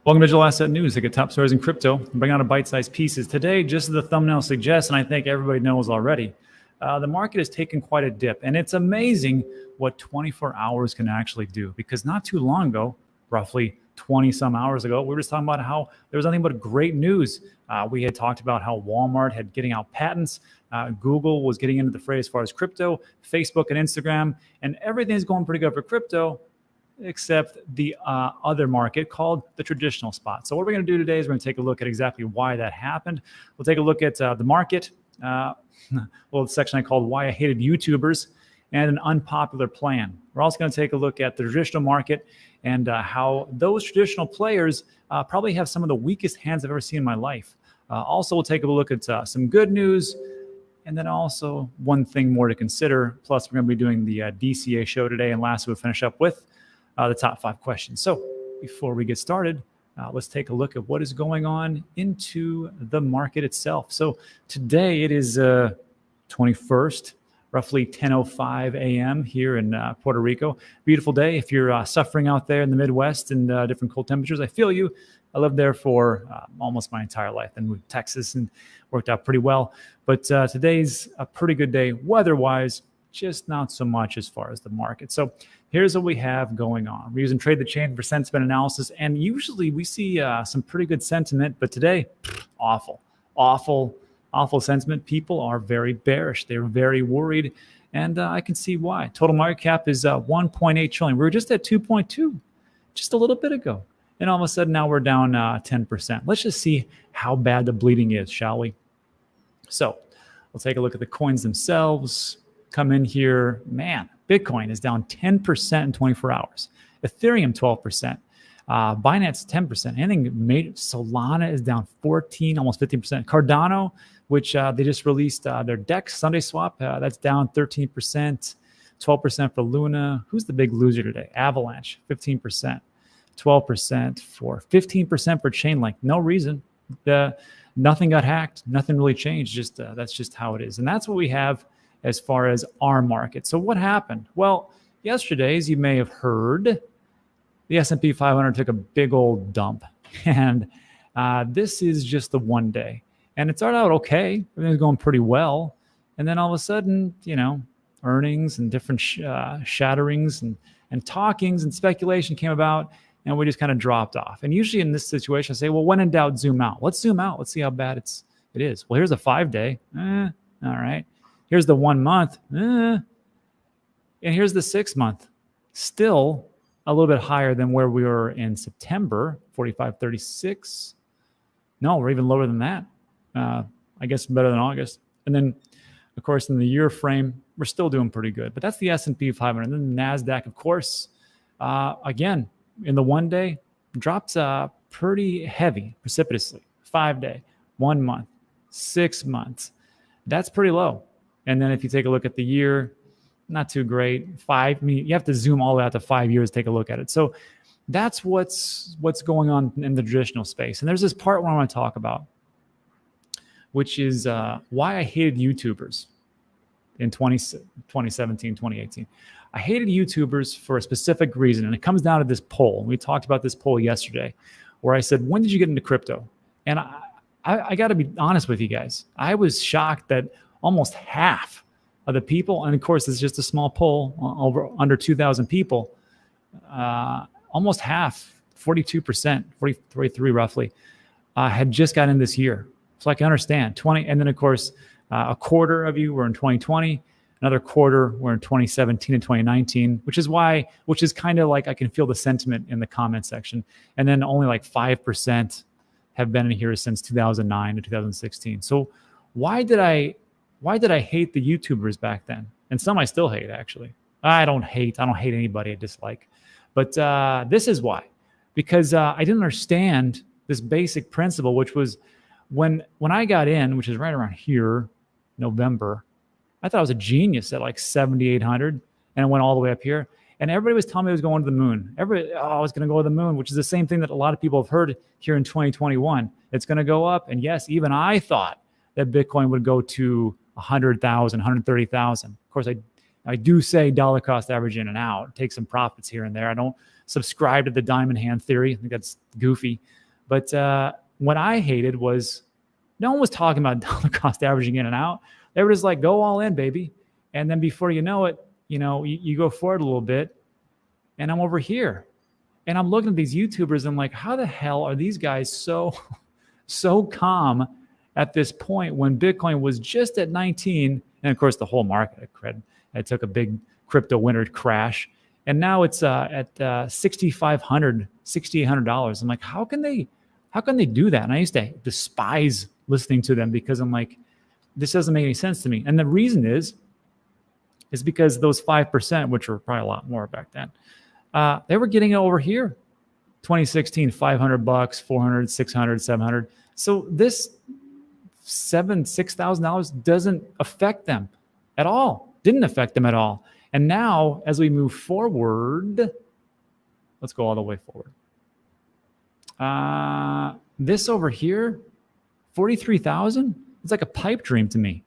Welcome to Digital Asset News. Take a top stories in crypto and bring out a bite-sized pieces. Today, just as the thumbnail suggests, and I think everybody knows already, the market has taken quite a dip. And it's amazing what 24 hours can actually do. Because not too long ago, roughly 20-some hours ago, we were just talking about how there was nothing but great news. We had talked about how Walmart had getting out patents. Google was getting into the fray as far as crypto, Facebook and Instagram, and everything's going pretty good for crypto, except the other market called the traditional spot. So what we're going to do today is we're going to take a look at exactly why that happened. We'll take a look at the market, the section I called Why I Hated YouTubers, and an unpopular plan. We're also going to take a look at the traditional market and how those traditional players probably have some of the weakest hands I've ever seen in my life. Also, we'll take a look at some good news, and then also one thing more to consider. Plus, we're going to be doing the DCA show today, and last we'll finish up with the top 5 questions. So before we get started, let's take a look at what is going on into the market itself. So today it is 21st, roughly 10:05 a.m. here in Puerto Rico. Beautiful day. If you're suffering out there in the Midwest and different cold temperatures, I feel you. I lived there for almost my entire life and moved to Texas and worked out pretty well. But today's a pretty good day weather-wise, just not so much as far as the market. So here's what we have going on. We're using Trade the Chain for sentiment analysis, and usually we see some pretty good sentiment, but today, awful sentiment. People are very bearish. They're very worried, and I can see why. Total market cap is 1.8 trillion. We were just at 2.2 just a little bit ago, and all of a sudden now we're down 10%. Let's just see how bad the bleeding is, shall we? So we'll take a look at the coins themselves. Come in here, man, Bitcoin is down 10% in 24 hours. Ethereum, 12%. Binance, 10%. Anything made, Solana is down 14, almost 15%. Cardano, which they just released their DEX Sunday swap, that's down 13%. 12% for Luna. Who's the big loser today? Avalanche, 15%. 12% for 15% for Chainlink. No reason. Nothing got hacked. Nothing really changed. Just that's just how it is. And that's what we have as far as our market. So what happened? Well, yesterday, as you may have heard, the S&P 500 took a big old dump. And this is just the one day. And it started out okay. Everything's going pretty well. And then all of a sudden, earnings and different shatterings and talkings and speculation came about, and we just kind of dropped off. And usually in this situation, I say, well, when in doubt, zoom out. Let's zoom out. Let's see how bad it is. Well, here's a 5-day. All right. Here's the 1 month. And here's the 6 month. Still a little bit higher than where we were in September, 45.36. No, we're even lower than that. I guess better than August. And then, of course, in the year frame, we're still doing pretty good. But that's the S&P 500. And then the NASDAQ, of course, again, in the 1 day, dropped pretty heavy, precipitously. 5-day, 1 month, 6 months. That's pretty low. And then if you take a look at the year, not too great. You have to zoom all the way out to 5 years to take a look at it. So that's what's going on in the traditional space. And there's this part where I want to talk about, which is why I hated YouTubers in 2017, 2018. I hated YouTubers for a specific reason, and it comes down to this poll. We talked about this poll yesterday, where I said, when did you get into crypto? And I got to be honest with you guys. I was shocked that almost half of the people, and of course, it's just a small poll, under 2,000 people, almost half, 42%, 43 roughly, had just got in this year. So I can understand 20, and then of course, a quarter of you were in 2020, another quarter were in 2017 and 2019, which is kind of like I can feel the sentiment in the comment section, and then only like 5% have been in here since 2009 to 2016. So why did I hate the YouTubers back then? And some I still hate, actually. I don't hate anybody I dislike. But this is why. Because I didn't understand this basic principle, which was when I got in, which is right around here, November, I thought I was a genius at like 7,800, and I went all the way up here. And everybody was telling me I was going to the moon. I was going to go to the moon, which is the same thing that a lot of people have heard here in 2021. It's going to go up. And yes, even I thought that Bitcoin would go to 100,000, 130,000. Of course, I do say dollar cost average in and out, take some profits here and there. I don't subscribe to the diamond hand theory. I think that's goofy. But what I hated was no one was talking about dollar cost averaging in and out. They were just like, go all in, baby. And then before you know it, you go forward a little bit and I'm over here. And I'm looking at these YouTubers and I'm like, how the hell are these guys so calm at this point when Bitcoin was just at 19? And of course, the whole market it took a big crypto winter crash. And now it's at $6,500, $6,800. I'm like, how can they do that? And I used to despise listening to them because I'm like, this doesn't make any sense to me. And the reason is because those 5%, which were probably a lot more back then, they were getting it over here. 2016, $500, 400, 600, 700. So this $6,000 doesn't affect them at all. Didn't affect them at all. And now, as we move forward, let's go all the way forward. This over here, 43,000, it's like a pipe dream to me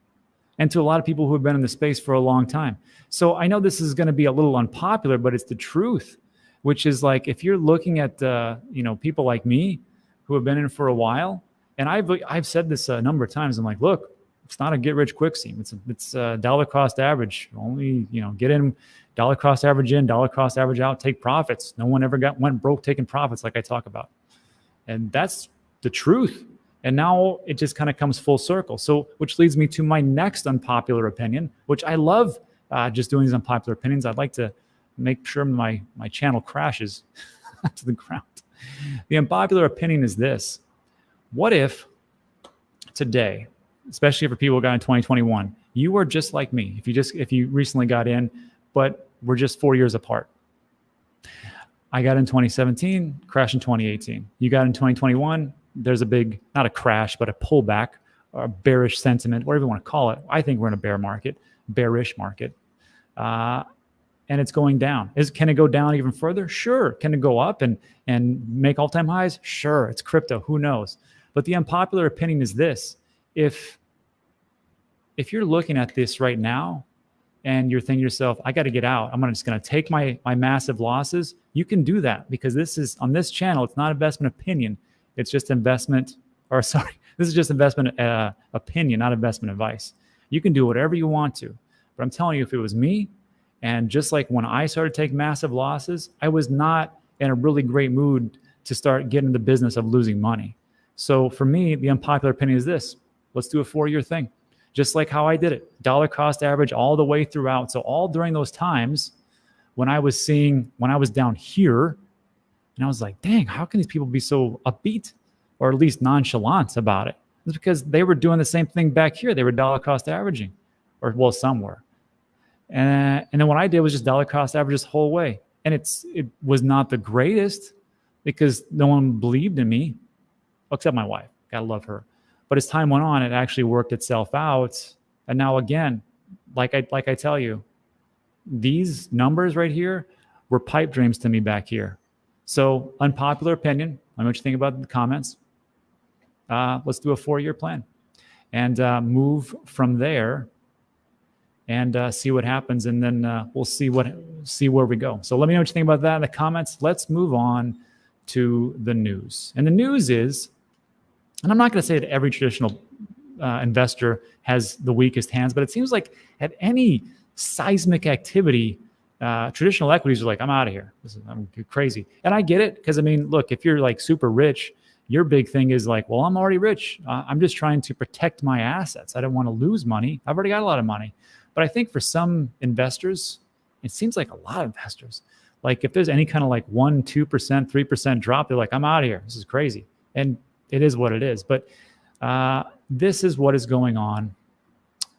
and to a lot of people who have been in the space for a long time. So I know this is going to be a little unpopular, but it's the truth, which is like, if you're looking at, people like me who have been in for a while, and I've said this a number of times, I'm like, look, it's not a get rich quick scheme. It's a dollar cost average. Only, get in, dollar cost average in, dollar cost average out, take profits. No one ever went broke taking profits like I talk about. And that's the truth. And now it just kind of comes full circle. So, which leads me to my next unpopular opinion, which I love just doing these unpopular opinions. I'd like to make sure my channel crashes to the ground. The unpopular opinion is this. What if today, especially for people who got in 2021, you are just like me. If you recently got in, but we're just 4 years apart. I got in 2017, crash in 2018. You got in 2021, there's a big, not a crash, but a pullback or a bearish sentiment, whatever you want to call it. I think we're in a bearish market. And it's going down. Can it go down even further? Sure. Can it go up and make all-time highs? Sure. It's crypto. Who knows? But the unpopular opinion is this. If you're looking at this right now and you're thinking to yourself, I got to get out, I'm just going to take my massive losses, you can do that because this is on this channel. It's not investment opinion. It's just this is just investment opinion, not investment advice. You can do whatever you want to. But I'm telling you, if it was me, and just like when I started taking massive losses, I was not in a really great mood to start getting the business of losing money. So for me, the unpopular opinion is this. Let's do a 4-year thing. Just like how I did it. Dollar cost average all the way throughout. So all during those times when I was down here, and I was like, dang, how can these people be so upbeat or at least nonchalant about it? It's because they were doing the same thing back here. They were dollar cost averaging, or well, some were. And then what I did was just dollar cost average this whole way. And it was not the greatest because no one believed in me, except my wife. Gotta love her. But as time went on, it actually worked itself out. And now again, like I tell you, these numbers right here were pipe dreams to me back here. So unpopular opinion. Let me know what you think about it in the comments. Let's do a 4-year plan and move from there and see what happens. And then we'll see where we go. So let me know what you think about that in the comments. Let's move on to the news. And the news is, and I'm not going to say that every traditional investor has the weakest hands, but it seems like at any seismic activity, traditional equities are like, I'm out of here. I'm crazy. And I get it because, I mean, look, if you're like super rich, your big thing is like, well, I'm already rich. I'm just trying to protect my assets. I don't want to lose money. I've already got a lot of money. But I think for some investors, it seems like a lot of investors, like if there's any kind of like 1%, 2%, 3% drop, they're like, I'm out of here. This is crazy. And it is what it is. But this is what is going on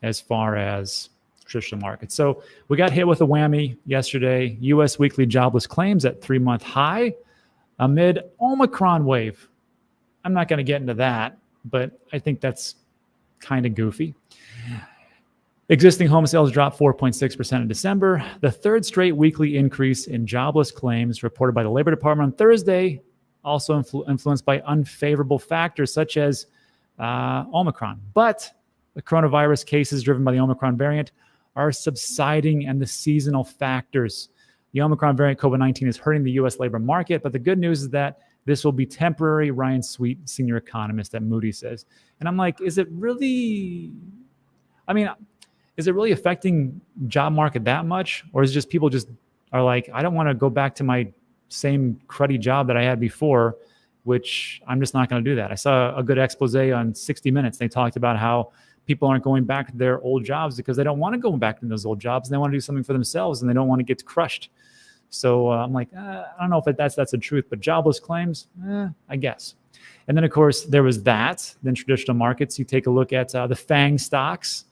as far as traditional markets. So we got hit with a whammy yesterday. U.S. weekly jobless claims at 3-month high amid Omicron wave. I'm not going to get into that, but I think that's kind of goofy. Existing home sales dropped 4.6% in December, the third straight weekly increase in jobless claims reported by the Labor Department on Thursday, also influenced by unfavorable factors such as Omicron. But the coronavirus cases driven by the Omicron variant are subsiding, and the seasonal factors The Omicron variant COVID-19 is hurting the U.S. labor market, but the good news is that this will be temporary, Ryan Sweet, senior economist at Moody's, says. And I'm like, is it really affecting job market that much? Or is it just people just are like, I don't want to go back to my same cruddy job that I had before, which I'm just not going to do that. I saw a good expose on 60 Minutes. They talked about how people aren't going back to their old jobs because they don't want to go back to those old jobs, and they want to do something for themselves, and they don't want to get crushed. So I'm like, I don't know if that's the truth, but jobless claims, I guess. And then, of course, there was that. Then traditional markets, you take a look at the FANG stocks,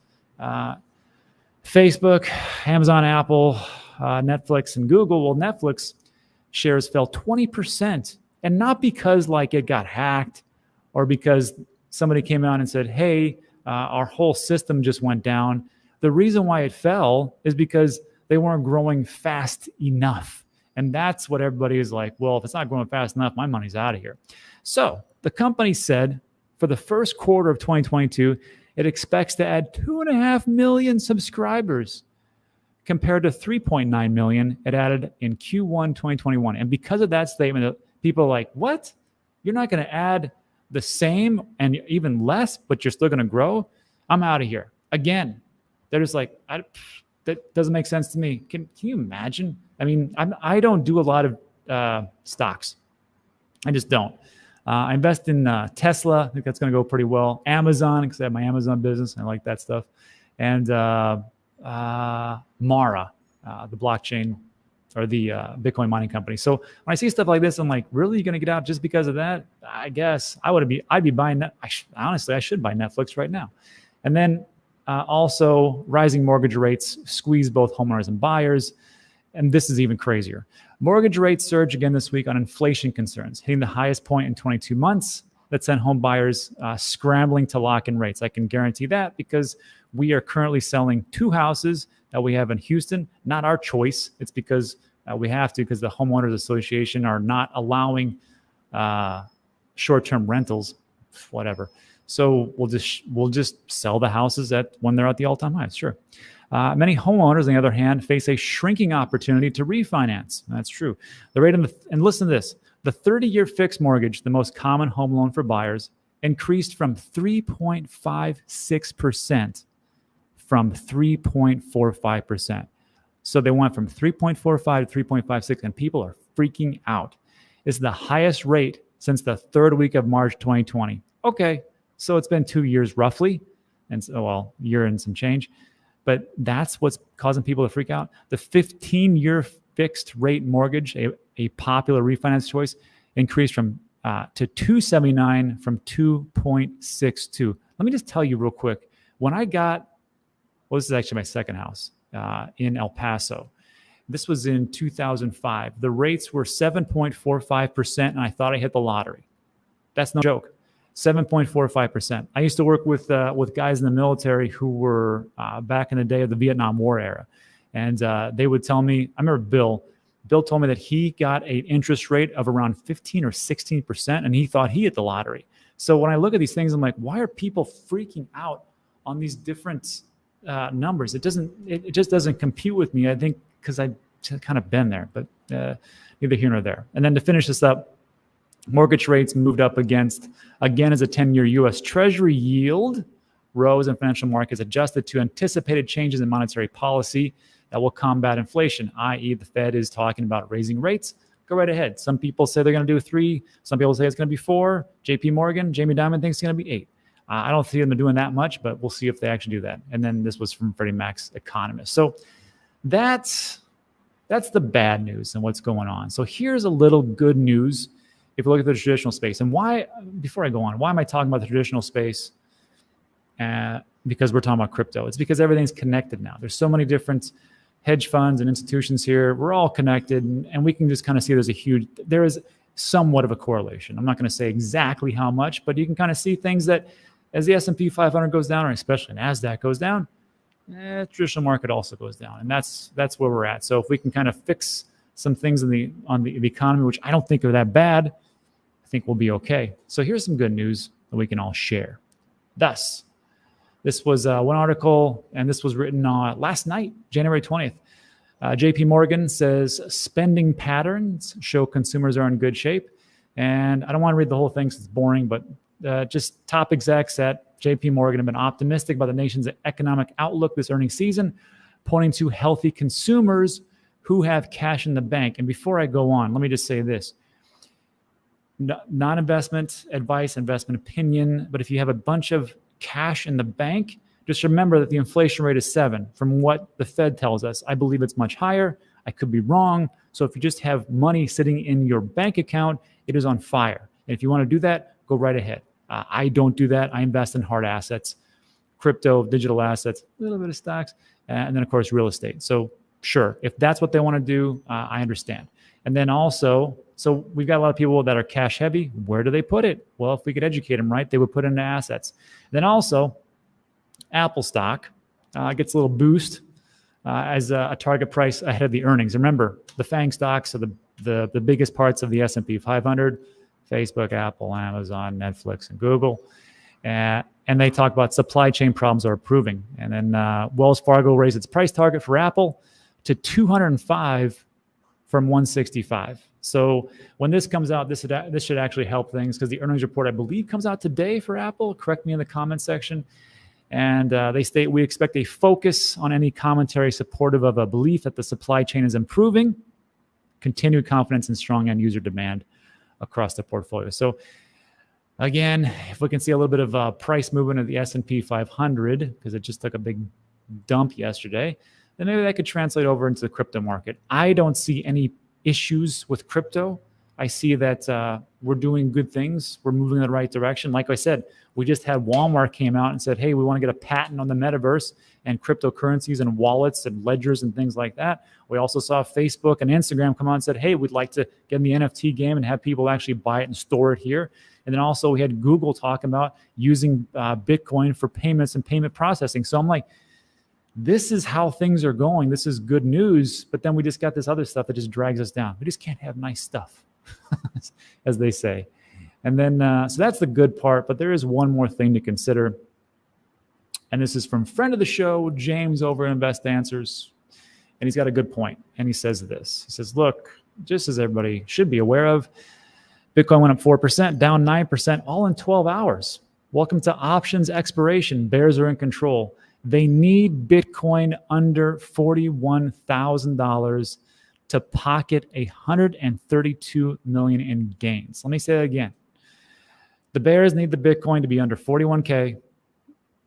Facebook, Amazon, Apple, Netflix, and Google. Well, Netflix shares fell 20%, and not because like it got hacked or because somebody came out and said, hey, our whole system just went down. The reason why it fell is because they weren't growing fast enough. And that's what everybody is like, well, if it's not growing fast enough, my money's out of here. So the company said for the first quarter of 2022, it expects to add 2.5 million subscribers compared to 3.9 million it added in Q1 2021. And because of that statement, people are like, what? You're not going to add the same and even less, but you're still going to grow? I'm out of here. Again, they're just like, that doesn't make sense to me. Can you imagine? I mean, I don't do a lot of stocks. I just don't. I invest in Tesla. I think that's going to go pretty well. Amazon, because I have my Amazon business. I like that stuff. And Mara, the blockchain or the Bitcoin mining company. So when I see stuff like this, I'm like, really, you're going to get out just because of that? I guess I'd be buying. Honestly, I should buy Netflix right now. And then also rising mortgage rates squeeze both homeowners and buyers. And this is even crazier. Mortgage rates surge again this week on inflation concerns, hitting the highest point in 22 months. That sent home buyers scrambling to lock in rates. I can guarantee that because we are currently selling 2 houses that we have in Houston. Not our choice. It's because we have to, because the homeowners association are not allowing short-term rentals, whatever. So we'll just sell the houses when they're at the all-time highs. Sure. Many homeowners, on the other hand, face a shrinking opportunity to refinance. That's true. The rate and listen to this: the 30-year fixed mortgage, the most common home loan for buyers, increased from 3.56% from 3.45%. So they went from 3.45 to 3.56, and people are freaking out. It's the highest rate since the third week of March 2020. Okay, so it's been 2 years roughly, and year and some change. But that's what's causing people to freak out. The 15-year fixed rate mortgage, a popular refinance choice, increased to 2.79 from 2.62. Let me just tell you real quick. When I got, this is actually my second house in El Paso. This was in 2005. The rates were 7.45%, and I thought I hit the lottery. That's no joke. 7.45%. I used to work with guys in the military who were back in the day of the Vietnam War era. And they would tell me, I remember Bill told me that he got an interest rate of around 15 or 16%, and he thought he hit the lottery. So when I look at these things, I'm like, why are people freaking out on these different numbers? It just doesn't compute with me. I think because I've kind of been there, but neither here nor there. And then to finish this up, mortgage rates moved up again as a 10-year U.S. Treasury yield rose and financial markets adjusted to anticipated changes in monetary policy that will combat inflation, i.e. the Fed is talking about raising rates. Go right ahead. Some people say they're going to do 3. Some people say it's going to be 4. JP Morgan, Jamie Dimon thinks it's going to be 8. I don't see them doing that much, but we'll see if they actually do that. And then this was from Freddie Mac's economist. So that's the bad news and what's going on. So here's a little good news. If we look at the traditional space, and before I go on, why am I talking about the traditional space? Because we're talking about crypto. It's because everything's connected now. There's so many different hedge funds and institutions here. We're all connected, and we can just kind of see there is somewhat of a correlation. I'm not going to say exactly how much, but you can kind of see things that as the S&P 500 goes down, or especially NASDAQ goes down, traditional market also goes down. And that's where we're at. So if we can kind of fix some things on the economy, which I don't think are that bad, I think we'll be okay. So here's some good news that we can all share. Thus, this was one article, and this was written last night, January 20th. JP Morgan says spending patterns show consumers are in good shape. And I don't want to read the whole thing because it's boring, but just top execs at JP Morgan have been optimistic about the nation's economic outlook this earnings season, pointing to healthy consumers who have cash in the bank. And before I go on, let me just say this. Non-investment advice, investment opinion, but if you have a bunch of cash in the bank, just remember that the inflation rate is 7. From what the Fed tells us, I believe it's much higher. I could be wrong. So if you just have money sitting in your bank account, it is on fire. And if you want to do that, go right ahead. I don't do that. I invest in hard assets, crypto, digital assets, a little bit of stocks, and then, of course, real estate. So sure, if that's what they want to do, I understand. And then also, so we've got a lot of people that are cash heavy. Where do they put it? Well, if we could educate them right, they would put it into assets. Then also, Apple stock gets a little boost as a target price ahead of the earnings. Remember, the FANG stocks are the biggest parts of the S&P 500, Facebook, Apple, Amazon, Netflix, and Google. And they talk about supply chain problems are improving. And then Wells Fargo raised its price target for Apple to 205 from 165. So when this comes out, this should actually help things because the earnings report, I believe, comes out today for Apple. Correct me in the comment section. And they state, we expect a focus on any commentary supportive of a belief that the supply chain is improving, continued confidence and strong end user demand across the portfolio. So again, if we can see a little bit of price movement of the S&P 500, because it just took a big dump yesterday, then maybe that could translate over into the crypto market. I don't see any issues with crypto. I see that we're doing good things. We're moving in the right direction. Like I said, we just had Walmart came out and said, hey, we want to get a patent on the metaverse and cryptocurrencies and wallets and ledgers and things like that. We also saw Facebook and Instagram come out and said, hey, we'd like to get in the NFT game and have people actually buy it and store it here. And then also we had Google talking about using Bitcoin for payments and payment processing. So I'm like, this is how things are going. This is good news. But then we just got this other stuff that just drags us down. We just can't have nice stuff, as they say. And then, so that's the good part. But there is one more thing to consider. And this is from friend of the show, James over at Invest Answers. And he's got a good point. And he says this. He says, look, just as everybody should be aware of, Bitcoin went up 4%, down 9%, all in 12 hours. Welcome to options expiration. Bears are in control. They need Bitcoin under $41,000 to pocket $132 million in gains. Let me say that again. The bears need the Bitcoin to be under 41K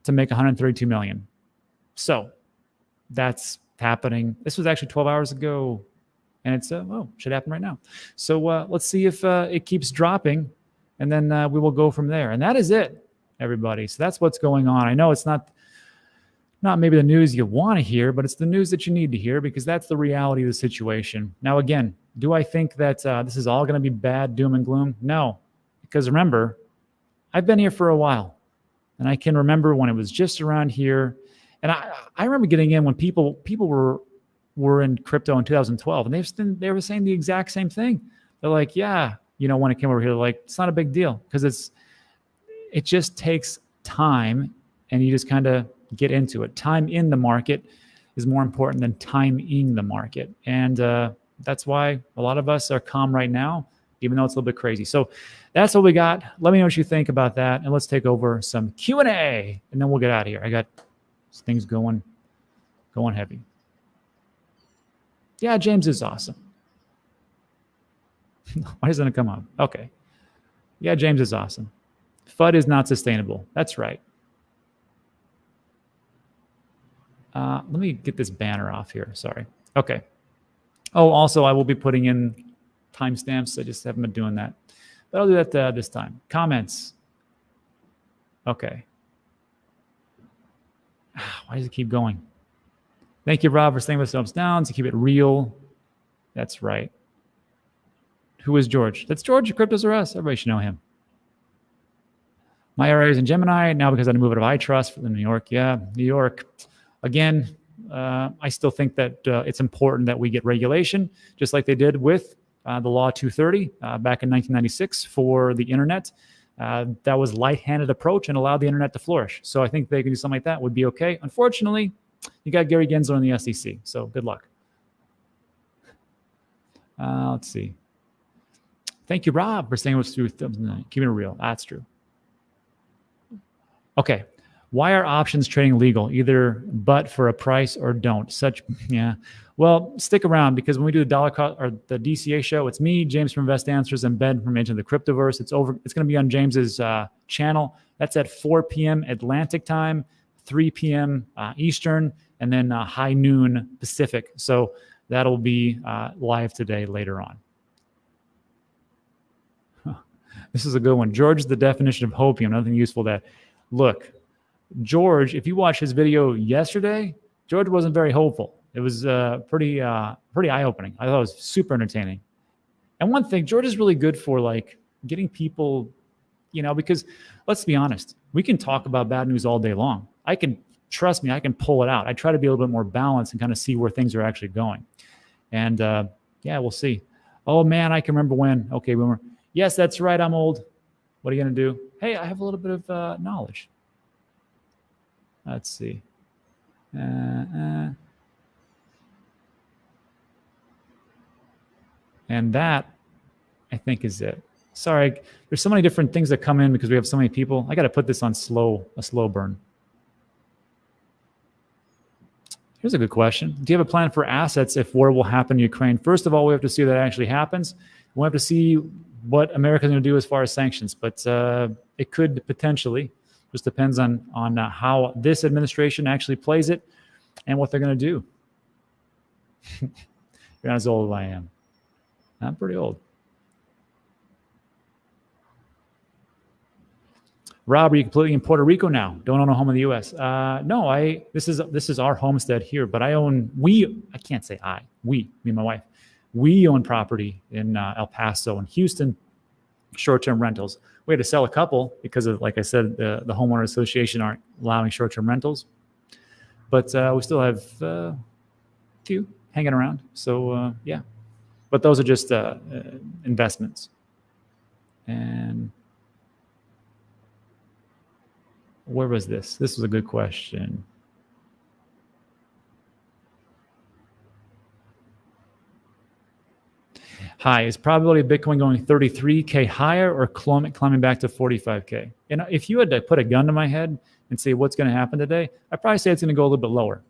to make $132 million. So that's happening. This was actually 12 hours ago, and it's should happen right now. So let's see if it keeps dropping, and then we will go from there. And that is it, everybody. So that's what's going on. I know it's not maybe the news you want to hear, but it's the news that you need to hear because that's the reality of the situation. Now, again, do I think that this is all going to be bad, doom and gloom? No, because remember, I've been here for a while, and I can remember when it was just around here. And I remember getting in when people were in crypto in 2012, and they were saying the exact same thing. They're like, yeah, when it came over here, they're like, it's not a big deal because it just takes time, and you just kind of get into it. Time in the market is more important than timing the market. And that's why a lot of us are calm right now, even though it's a little bit crazy. So that's what we got. Let me know what you think about that. And let's take over some Q&A, and then we'll get out of here. I got things going heavy. Yeah, James is awesome. Why doesn't it come up? Okay. Yeah, James is awesome. FUD is not sustainable. That's right. Let me get this banner off here. Sorry. Okay. Oh, also, I will be putting in timestamps. I just haven't been doing that. But I'll do that this time. Comments. Okay. Why does it keep going? Thank you, Rob, for staying with thumbs down to keep it real. That's right. Who is George? That's George. Cryptos Are Us. Everybody should know him. My area is in Gemini now because I moved out of iTrust from New York. Yeah, New York. Again, I still think that it's important that we get regulation, just like they did with the Law 230 back in 1996 for the internet. That was light-handed approach and allowed the internet to flourish. So I think they can do something like that would be okay. Unfortunately, you got Gary Gensler in the SEC, so good luck. Let's see. Thank you, Rob, for saying what's true. Keeping it real. That's true. Okay. Why are options trading legal? Either but for a price or don't. Yeah. Well, stick around because when we do the dollar cost or the DCA show, it's me, James from Invest Answers, and Ben from Into the Cryptoverse. It's going to be on James's channel. That's at 4 p.m. Atlantic time, 3 p.m. Eastern, and then high noon Pacific. So that'll be live today later on. This is a good one. George is the definition of hopium. Nothing useful that. Look, George, if you watched his video yesterday, George wasn't very hopeful. It was pretty eye-opening. I thought it was super entertaining. And one thing, George is really good for like getting people, because let's be honest, we can talk about bad news all day long. Trust me, I can pull it out. I try to be a little bit more balanced and kind of see where things are actually going. And yeah, we'll see. Oh man, I can remember when. Okay, boomer. Yes, that's right. I'm old. What are you going to do? Hey, I have a little bit of knowledge. Let's see. And that, I think, is it. Sorry, there's so many different things that come in because we have so many people. I got to put this on a slow burn. Here's a good question. Do you have a plan for assets if war will happen in Ukraine? First of all, we have to see that actually happens. We'll have to see what America's going to do as far as sanctions, but it could potentially. Just depends on how this administration actually plays it and what they're going to do. You're not as old as I am. I'm pretty old. Rob, are you completely in Puerto Rico now? Don't own a home in the U.S. No, this is our homestead here, but I can't say me and my wife, we own property in El Paso and Houston, short-term rentals. We had to sell a couple because of, like I said, the homeowner association aren't allowing short-term rentals. But we still have a few hanging around. So, yeah. But those are just investments. And where was this? This was a good question. Hi, is probability of Bitcoin going 33K higher or climbing back to 45K? And if you had to put a gun to my head and say what's going to happen today, I'd probably say it's going to go a little bit lower.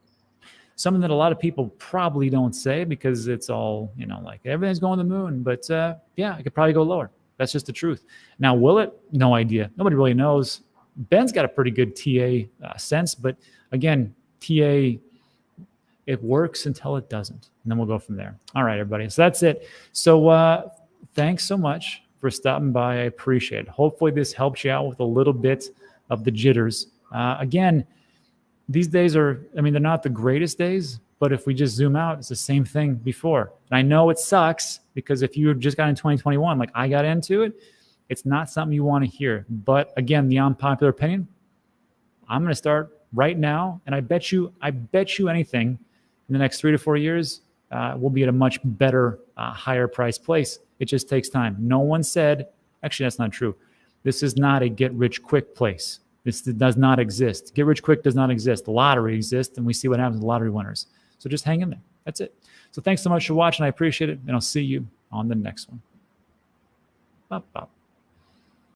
Something that a lot of people probably don't say because it's all, like everything's going to the moon. But yeah, it could probably go lower. That's just the truth. Now, will it? No idea. Nobody really knows. Ben's got a pretty good TA sense. But again, TA, it works until it doesn't. And then we'll go from there. All right, everybody. So that's it. So thanks so much for stopping by. I appreciate it. Hopefully this helps you out with a little bit of the jitters. Again, these days they're not the greatest days, but if we just zoom out, it's the same thing before. And I know it sucks because if you just got in 2021, like I got into it, it's not something you want to hear. But again, the unpopular opinion, I'm going to start right now. And I bet you anything in the next 3 to 4 years, we'll be at a much better, higher price place. It just takes time. No one said, actually, that's not true. This is not a get rich quick place. This does not exist. Get rich quick does not exist. The lottery exists, and we see what happens with lottery winners. So just hang in there. That's it. So thanks so much for watching. I appreciate it, and I'll see you on the next one. Bop, bop.